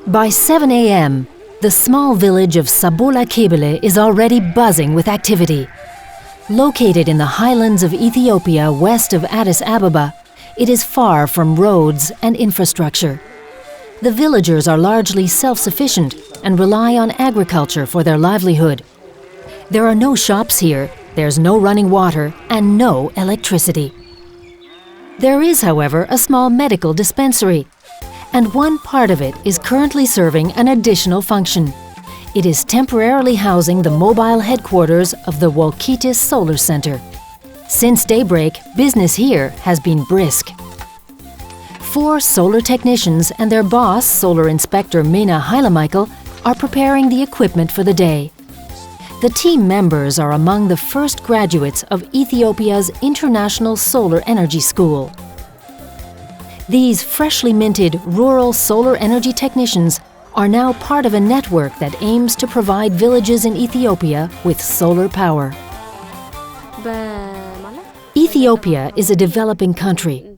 By 7 a.m., the small village of Sabula Kebele is already buzzing with activity. Located in the highlands of Ethiopia west of Addis Ababa, it is far from roads and infrastructure. The villagers are largely self-sufficient and rely on agriculture for their livelihood. There are no shops here, there's no running water, and no electricity. There is, however, a small medical dispensary, and one part of it is currently serving an additional function. It is temporarily housing the mobile headquarters of the Walkitis Solar Center. Since daybreak, business here has been brisk. 4 solar technicians and their boss, solar inspector Mena Hailemichael, are preparing the equipment for the day. The team members are among the first graduates of Ethiopia's International Solar Energy School. These freshly minted rural solar energy technicians are now part of a network that aims to provide villages in Ethiopia with solar power. Ethiopia is a developing country,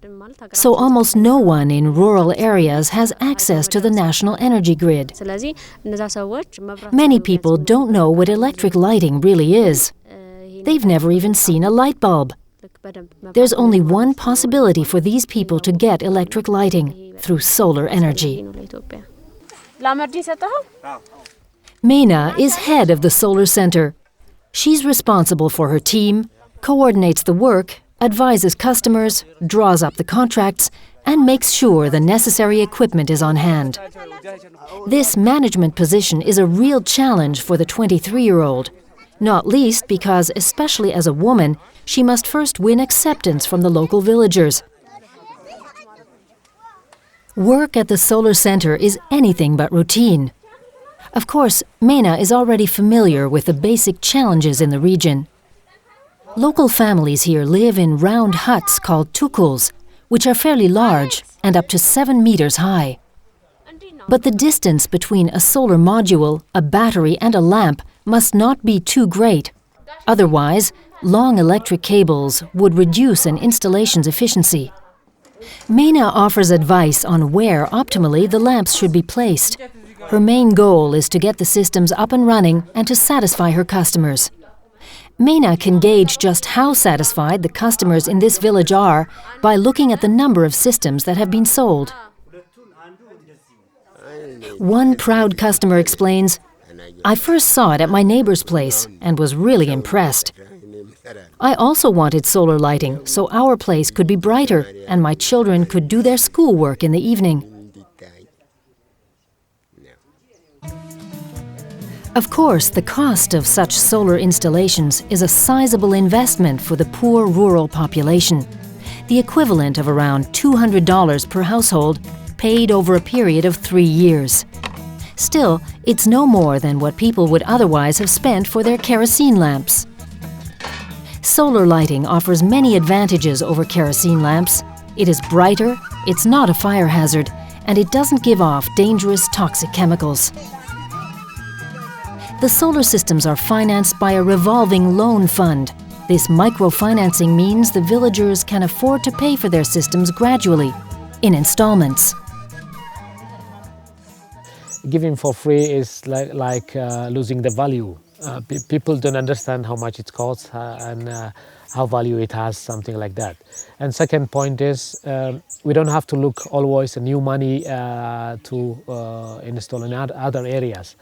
so almost no one in rural areas has access to the national energy grid. Many people don't know what electric lighting really is. They've never even seen a light bulb. There's only one possibility for these people to get electric lighting, through solar energy. Mena is head of the solar center. She's responsible for her team, coordinates the work, advises customers, draws up the contracts, and makes sure the necessary equipment is on hand. This management position is a real challenge for the 23-year-old, not least because, especially as a woman, she must first win acceptance from the local villagers. Work at the solar center is anything but routine. Of course, Mena is already familiar with the basic challenges in the region. Local families here live in round huts called tukuls, which are fairly large and up to 7 meters high. But the distance between a solar module, a battery, and a lamp must not be too great. Otherwise, long electric cables would reduce an installation's efficiency. Mena offers advice on where optimally the lamps should be placed. Her main goal is to get the systems up and running and to satisfy her customers. Mena can gauge just how satisfied the customers in this village are by looking at the number of systems that have been sold. One proud customer explains, "I first saw it at my neighbor's place and was really impressed. I also wanted solar lighting so our place could be brighter and my children could do their schoolwork in the evening." Of course, the cost of such solar installations is a sizable investment for the poor rural population, the equivalent of around $200 per household, paid over a period of 3 years. Still, it's no more than what people would otherwise have spent for their kerosene lamps. Solar lighting offers many advantages over kerosene lamps. It is brighter, it's not a fire hazard, and it doesn't give off dangerous toxic chemicals. The solar systems are financed by a revolving loan fund. This microfinancing means the villagers can afford to pay for their systems gradually, in installments. Giving for free is like losing the value. People don't understand how much it costs and how value it has, something like that. And second point is we don't have to look always at new money to install in other areas.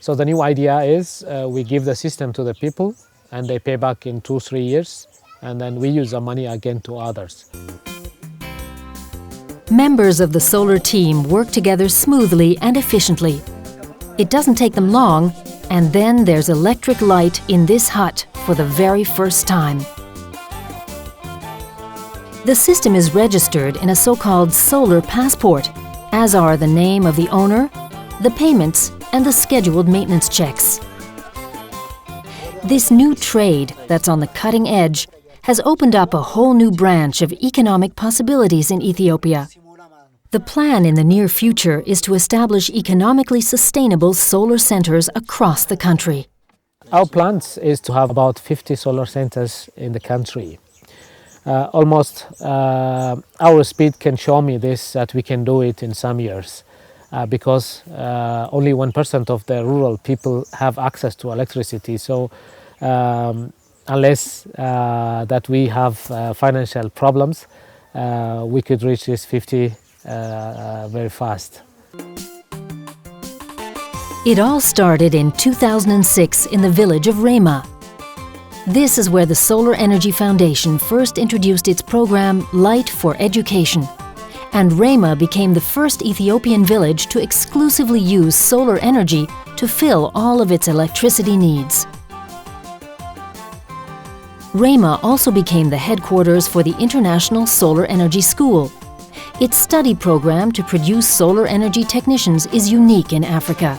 So the new idea is we give the system to the people and they pay back in 2-3 years, and then we use the money again to others. Members of the solar team work together smoothly and efficiently. It doesn't take them long, and then there's electric light in this hut for the very first time. The system is registered in a so-called solar passport, as are the name of the owner, the payments, and the scheduled maintenance checks. This new trade that's on the cutting edge has opened up a whole new branch of economic possibilities in Ethiopia. The plan in the near future is to establish economically sustainable solar centers across the country. Our plan is to have about 50 solar centers in the country. Our speed can show me this, that we can do it in some years. because only 1% of the rural people have access to electricity. So unless that we have financial problems, we could reach this 50 very fast. It all started in 2006 in the village of Rema. This is where the Solar Energy Foundation first introduced its program Light for Education. And Rema became the first Ethiopian village to exclusively use solar energy to fill all of its electricity needs. Rema also became the headquarters for the International Solar Energy School. Its study program to produce solar energy technicians is unique in Africa.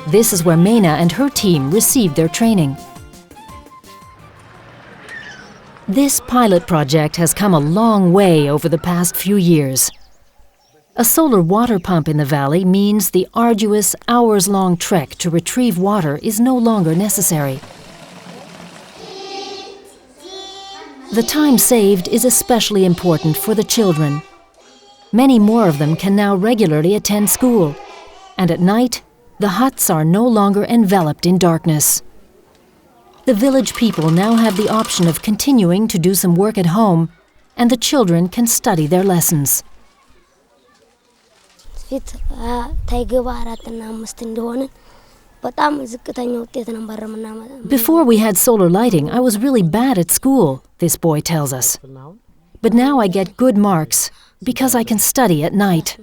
This is where Meina and her team received their training. This pilot project has come a long way over the past few years. A solar water pump in the valley means the arduous, hours-long trek to retrieve water is no longer necessary. The time saved is especially important for the children. Many more of them can now regularly attend school, and at night, the huts are no longer enveloped in darkness. The village people now have the option of continuing to do some work at home, and the children can study their lessons. Before we had solar lighting, I was really bad at school, this boy tells us. But now I get good marks because I can study at night.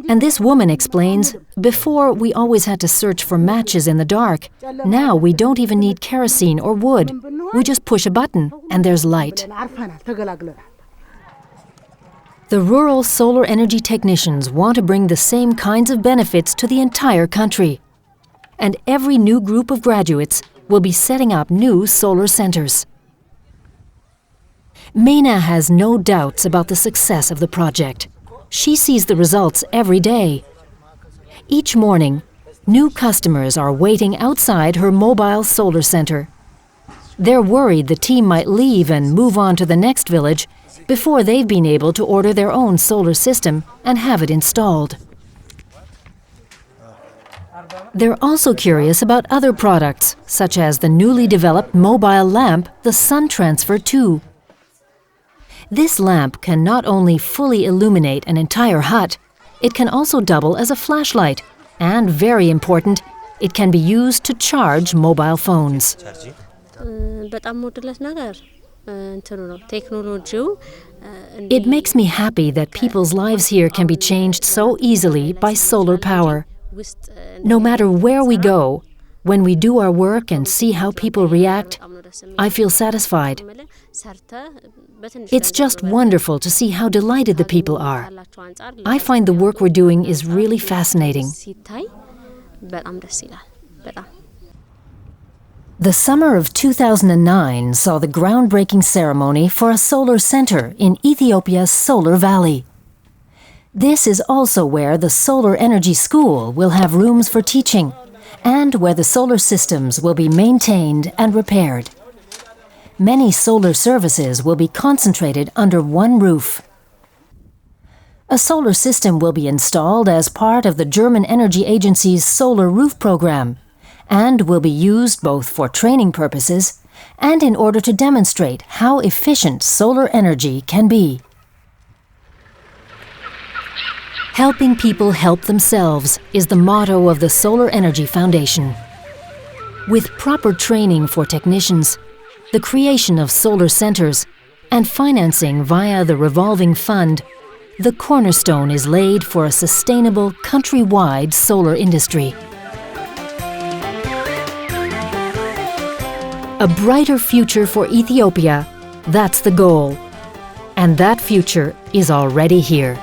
And this woman explains, before we always had to search for matches in the dark. Now we don't even need kerosene or wood. We just push a button and there's light. The rural solar energy technicians want to bring the same kinds of benefits to the entire country. And every new group of graduates will be setting up new solar centers. Meina has no doubts about the success of the project. She sees the results every day. Each morning, new customers are waiting outside her mobile solar center. They're worried the team might leave and move on to the next village before they've been able to order their own solar system and have it installed. They're also curious about other products, such as the newly developed mobile lamp, the Sun Transfer 2. This lamp can not only fully illuminate an entire hut, it can also double as a flashlight, and very important, it can be used to charge mobile phones. It makes me happy that people's lives here can be changed so easily by solar power. No matter where we go, when we do our work and see how people react, I feel satisfied. It's just wonderful to see how delighted the people are. I find the work we're doing is really fascinating. The summer of 2009 saw the groundbreaking ceremony for a solar center in Ethiopia's Solar Valley. This is also where the Solar Energy School will have rooms for teaching, and where the solar systems will be maintained and repaired. Many solar services will be concentrated under one roof. A solar system will be installed as part of the German Energy Agency's solar roof program, and will be used both for training purposes and in order to demonstrate how efficient solar energy can be. Helping people help themselves is the motto of the Solar Energy Foundation. With proper training for technicians, the creation of solar centers, and financing via the revolving fund, the cornerstone is laid for a sustainable, countrywide solar industry. A brighter future for Ethiopia, that's the goal. And that future is already here.